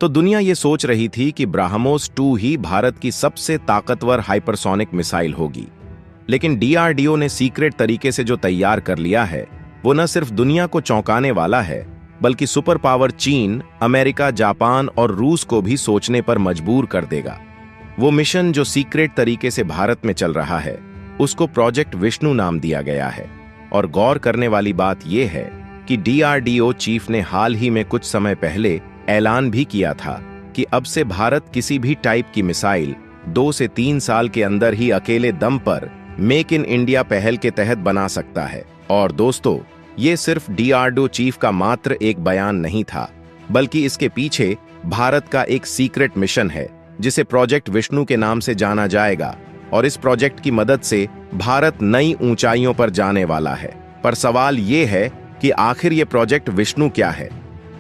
तो दुनिया ये सोच रही थी कि ब्राह्मोस 2 ही भारत की सबसे ताकतवर हाइपरसोनिक मिसाइल होगी। लेकिन डीआरडीओ ने सीक्रेट तरीके से जो तैयार कर लिया है वो न सिर्फ दुनिया को चौंकाने वाला है, बल्कि सुपर पावर चीन, अमेरिका, जापान और रूस को भी सोचने पर मजबूर कर देगा। वो मिशन जो सीक्रेट तरीके से भारत में चल रहा है उसको प्रोजेक्ट विष्णु नाम दिया गया है। और गौर करने वाली बात यह है कि डीआरडीओ चीफ ने हाल ही में कुछ समय पहले ऐलान भी किया था कि अब से भारत किसी भी टाइप की मिसाइल 2 से 3 साल के अंदर ही अकेले दम पर मेक इन इंडिया पहल के तहत बना सकता है। और दोस्तों, ये सिर्फ डीआरडीओ चीफ का मात्र एक बयान नहीं था, बल्कि इसके पीछे भारत का एक सीक्रेट मिशन है जिसे प्रोजेक्ट विष्णु के नाम से जाना जाएगा। और इस प्रोजेक्ट की मदद से भारत नई ऊंचाइयों पर जाने वाला है। पर सवाल ये है कि आखिर ये प्रोजेक्ट विष्णु क्या है?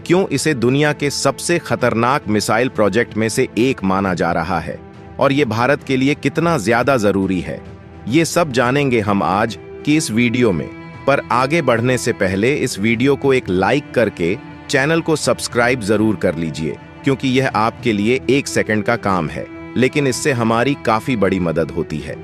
क्यों इसे दुनिया के सबसे खतरनाक मिसाइल प्रोजेक्ट में से एक माना जा रहा है? और ये भारत के लिए कितना ज्यादा जरूरी है? ये सब जानेंगे हम आज की इस वीडियो में। पर आगे बढ़ने से पहले इस वीडियो को एक लाइक करके चैनल को सब्सक्राइब जरूर कर लीजिए, क्योंकि यह आपके लिए 1 सेकंड का काम है, लेकिन इससे हमारी काफी बड़ी मदद होती है।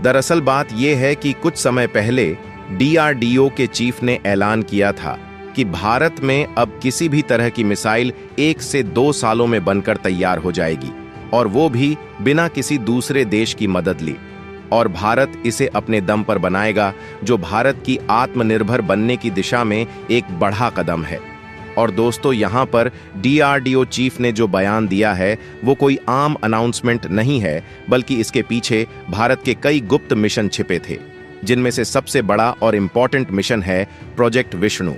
दरअसल बात यह है कि कुछ समय पहले डीआरडीओ के चीफ ने ऐलान किया था कि भारत में अब किसी भी तरह की मिसाइल 1 से 2 सालों में बनकर तैयार हो जाएगी, और वो भी बिना किसी दूसरे देश की मदद ली। और भारत इसे अपने दम पर बनाएगा, जो भारत की आत्मनिर्भर बनने की दिशा में एक बड़ा कदम है। और दोस्तों, यहाँ पर डीआरडीओ चीफ ने जो बयान दिया है वो कोई आम अनाउंसमेंट नहीं है, बल्कि इसके पीछे भारत के कई गुप्त मिशन छिपे थे, जिनमें से सबसे बड़ा और इम्पोर्टेंट मिशन है प्रोजेक्ट विष्णु,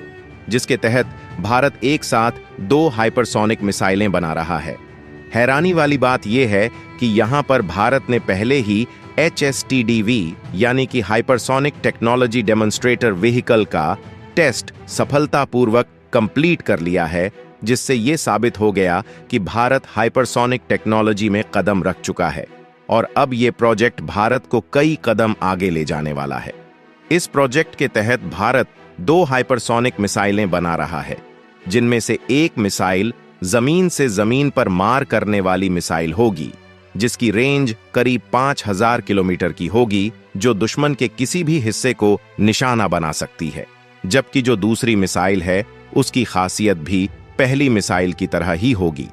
जिसके तहत भारत एक साथ 2 हाइपरसोनिक मिसाइलें बना रहा है। हैरानी वाली बात यह है कि यहाँ पर भारत ने पहले ही HSTDV यानी कि हाइपरसोनिक टेक्नोलॉजी डेमोन्स्ट्रेटर व्हीकल का टेस्ट सफलतापूर्वक कंप्लीट कर लिया है, जिससे यह साबित हो गया कि भारत हाइपरसोनिक टेक्नोलॉजी में कदम रख चुका है। और अब यह प्रोजेक्ट भारत को कई कदम आगे ले जाने वाला है। इस प्रोजेक्ट के तहत भारत 2 हाइपरसोनिक मिसाइलें बना रहा है, जिनमें से एक मिसाइल जमीन से जमीन पर मार करने वाली मिसाइल होगी, जिसकी रेंज करीब 5000 किलोमीटर की होगी, जो दुश्मन के किसी भी हिस्से को निशाना बना सकती है। जबकि जो दूसरी मिसाइल है उसकी खासियत भी पहली मिसाइल की तरह ही होगी,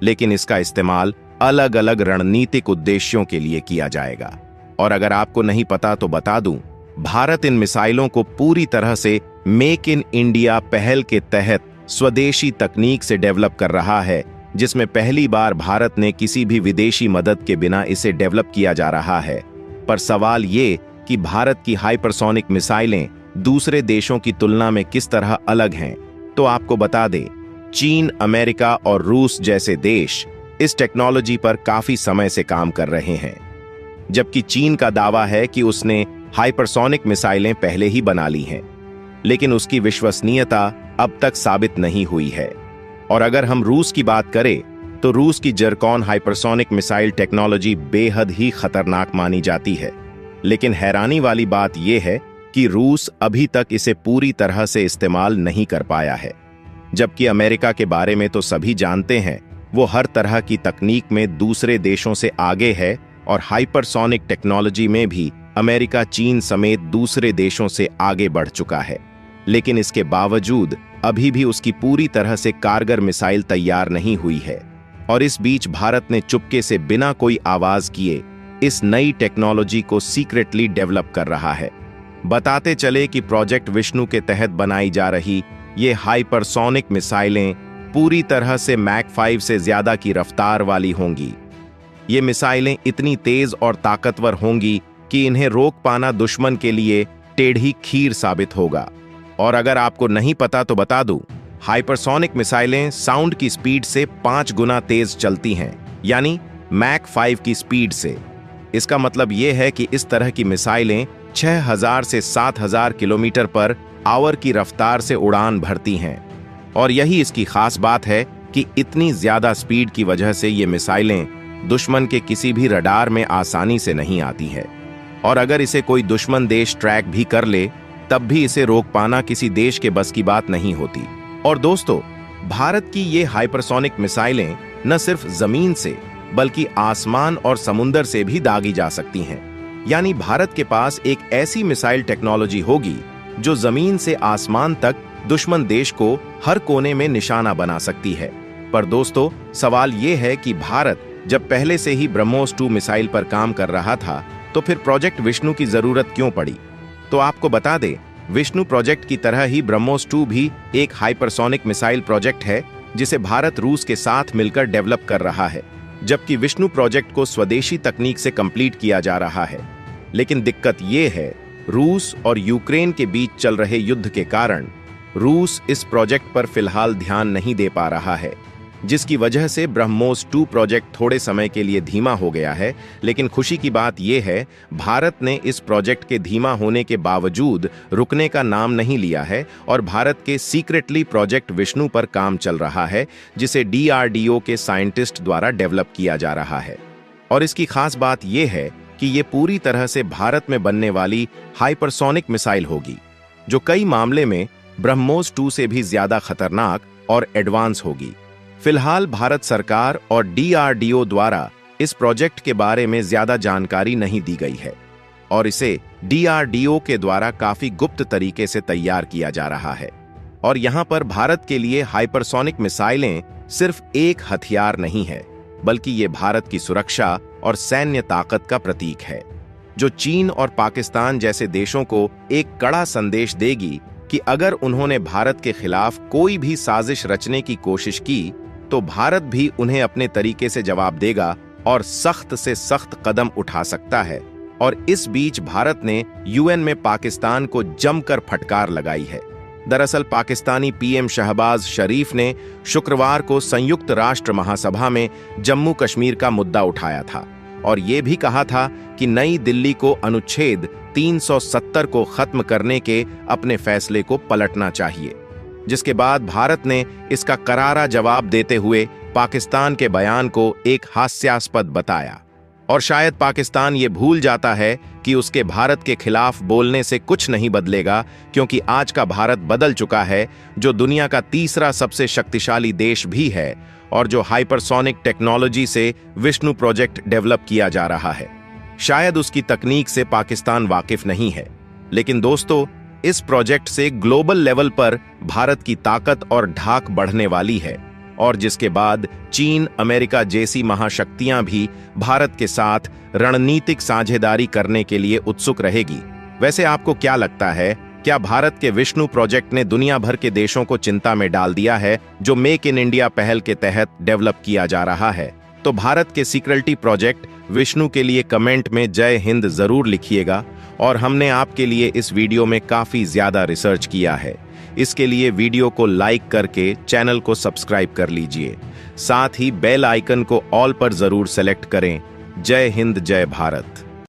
लेकिन इसका इस्तेमाल अलग अलग रणनीतिक उद्देश्यों के लिए किया जाएगा। और अगर आपको नहीं पता तो बता दूं, भारत इन मिसाइलों को पूरी तरह से मेक इन इंडिया पहल के तहत स्वदेशी तकनीक से डेवलप कर रहा है, जिसमें पहली बार भारत ने किसी भी विदेशी मदद के बिना इसे डेवलप किया जा रहा है। पर सवाल ये कि भारत की हाइपरसोनिक मिसाइलें दूसरे देशों की तुलना में किस तरह अलग हैं, तो आपको बता दें, चीन, अमेरिका और रूस जैसे देश इस टेक्नोलॉजी पर काफी समय से काम कर रहे हैं। जबकि चीन का दावा है कि उसने हाइपरसोनिक मिसाइलें पहले ही बना ली हैं, लेकिन उसकी विश्वसनीयता अब तक साबित नहीं हुई है। और अगर हम रूस की बात करें तो रूस की जर्कॉन हाइपरसोनिक मिसाइल टेक्नोलॉजी बेहद ही खतरनाक मानी जाती है। लेकिन हैरानी वाली बात यह है कि रूस अभी तक इसे पूरी तरह से इस्तेमाल नहीं कर पाया है। जबकि अमेरिका के बारे में तो सभी जानते हैं, वो हर तरह की तकनीक में दूसरे देशों से आगे है, और हाइपरसोनिक टेक्नोलॉजी में भी अमेरिका चीन समेत दूसरे देशों से आगे बढ़ चुका है। लेकिन इसके बावजूद अभी भी उसकी पूरी तरह से कारगर मिसाइल तैयार नहीं हुई है। और इस बीच भारत ने चुपके से बिना कोई आवाज किए इस नई टेक्नोलॉजी को सीक्रेटली डेवलप कर रहा है। बताते चले कि प्रोजेक्ट विष्णु के तहत बनाई जा रही ये हाइपरसोनिक मिसाइलें पूरी तरह से मैक 5 से ज्यादा की रफ्तार वाली होंगी। ये मिसाइलें इतनी तेज और ताकतवर होंगी कि इन्हें रोक पाना दुश्मन के लिए टेढ़ी खीर साबित होगा। और अगर आपको नहीं पता तो बता दूं, हाइपरसोनिक मिसाइलें साउंड की स्पीड से 5 गुना तेज चलती हैं, यानी मैक 5 की स्पीड से। इसका मतलब यह है कि इस तरह की मिसाइलें 6000 से 7000 किलोमीटर पर आवर की रफ्तार से उड़ान भरती हैं। और यही इसकी खास बात है कि इतनी ज्यादा स्पीड की वजह से ये मिसाइलें दुश्मन के किसी भी रडार में आसानी से नहीं आती है। और अगर इसे कोई दुश्मन देश ट्रैक भी कर ले, तब भी इसे रोक पाना किसी देश के बस की बात नहीं होती। और दोस्तों, भारत की ये हाइपरसोनिक मिसाइलें न सिर्फ जमीन से बल्कि आसमान और समुंदर से भी दागी जा सकती हैं। यानी भारत के पास एक ऐसी मिसाइल टेक्नोलॉजी होगी जो जमीन से आसमान तक दुश्मन देश को हर कोने में निशाना बना सकती है। पर दोस्तों, सवाल यह है कि भारत जब पहले से ही ब्रह्मोस 2 मिसाइल पर काम कर रहा था तो फिर प्रोजेक्ट विष्णु की जरूरत क्यों पड़ी? तो आपको बता दें, विष्णु प्रोजेक्ट की तरह ही ब्रह्मोस 2 भी एक हाइपरसोनिक मिसाइल प्रोजेक्ट है जिसे भारत रूस के साथ मिलकर डेवलप कर रहा है, जबकि विष्णु प्रोजेक्ट को स्वदेशी तकनीक से कंप्लीट किया जा रहा है। लेकिन दिक्कत यह है, रूस और यूक्रेन के बीच चल रहे युद्ध के कारण रूस इस प्रोजेक्ट पर फिलहाल ध्यान नहीं दे पा रहा है, जिसकी वजह से ब्रह्मोस 2 प्रोजेक्ट थोड़े समय के लिए धीमा हो गया है। लेकिन खुशी की बात यह है, भारत ने इस प्रोजेक्ट के धीमा होने के बावजूद रुकने का नाम नहीं लिया है और भारत के सीक्रेटली प्रोजेक्ट विष्णु पर काम चल रहा है, जिसे DRDO के साइंटिस्ट द्वारा डेवलप किया जा रहा है। और इसकी खास बात यह है कि ये पूरी तरह से भारत में बनने वाली हाइपरसोनिक मिसाइल होगी, जो कई मामले में ब्रह्मोस 2 से भी ज्यादा खतरनाक और एडवांस होगी। फिलहाल भारत सरकार और DRDO द्वारा इस प्रोजेक्ट के बारे में ज्यादा जानकारी नहीं दी गई है और इसे DRDO के द्वारा काफी गुप्त तरीके से तैयार किया जा रहा है। और यहां पर भारत के लिए हाइपरसोनिक मिसाइलें सिर्फ एक हथियार नहीं है, बल्कि ये भारत की सुरक्षा और सैन्य ताकत का प्रतीक है, जो चीन और पाकिस्तान जैसे देशों को एक कड़ा संदेश देगी कि अगर उन्होंने भारत के खिलाफ कोई भी साजिश रचने की कोशिश की तो भारत भी उन्हें अपने तरीके से जवाब देगा और सख्त से सख्त कदम उठा सकता है। और इस बीच भारत ने UN में पाकिस्तान को जमकर फटकार लगाई है। दरअसल पाकिस्तानी PM शहबाज शरीफ ने शुक्रवार को संयुक्त राष्ट्र महासभा में जम्मू कश्मीर का मुद्दा उठाया था और ये भी कहा था कि नई दिल्ली को अनुच्छेद 370 को खत्म करने के अपने फैसले को पलटना चाहिए, जिसके बाद भारत ने इसका करारा जवाब देते हुए पाकिस्तान के बयान को एक हास्यास्पद बताया। और शायद पाकिस्तान ये भूल जाता है कि उसके भारत के खिलाफ बोलने से कुछ नहीं बदलेगा, क्योंकि आज का भारत बदल चुका है, जो दुनिया का तीसरा सबसे शक्तिशाली देश भी है और जो हाइपरसोनिक टेक्नोलॉजी से विष्णु प्रोजेक्ट डेवलप किया जा रहा है। शायद उसकी तकनीक से पाकिस्तान वाकिफ नहीं है, लेकिन दोस्तों, इस प्रोजेक्ट से ग्लोबल लेवल पर भारत की ताकत और ढाक बढ़ने वाली है और जिसके बाद चीन, अमेरिका जैसी महाशक्तियां भी भारत के साथ रणनीतिक साझेदारी करने के लिए उत्सुक रहेगी। वैसे आपको क्या लगता है, क्या भारत के विष्णु प्रोजेक्ट ने दुनिया भर के देशों को चिंता में डाल दिया है, जो मेक इन इंडिया पहल के तहत डेवलप किया जा रहा है? तो भारत के सीक्रेटली प्रोजेक्ट विष्णु के लिए कमेंट में जय हिंद जरूर लिखिएगा। और हमने आपके लिए इस वीडियो में काफी ज्यादा रिसर्च किया है, इसके लिए वीडियो को लाइक करके चैनल को सब्सक्राइब कर लीजिए। साथ ही बेल आइकन को ऑल पर जरूर सेलेक्ट करें। जय हिंद, जय भारत।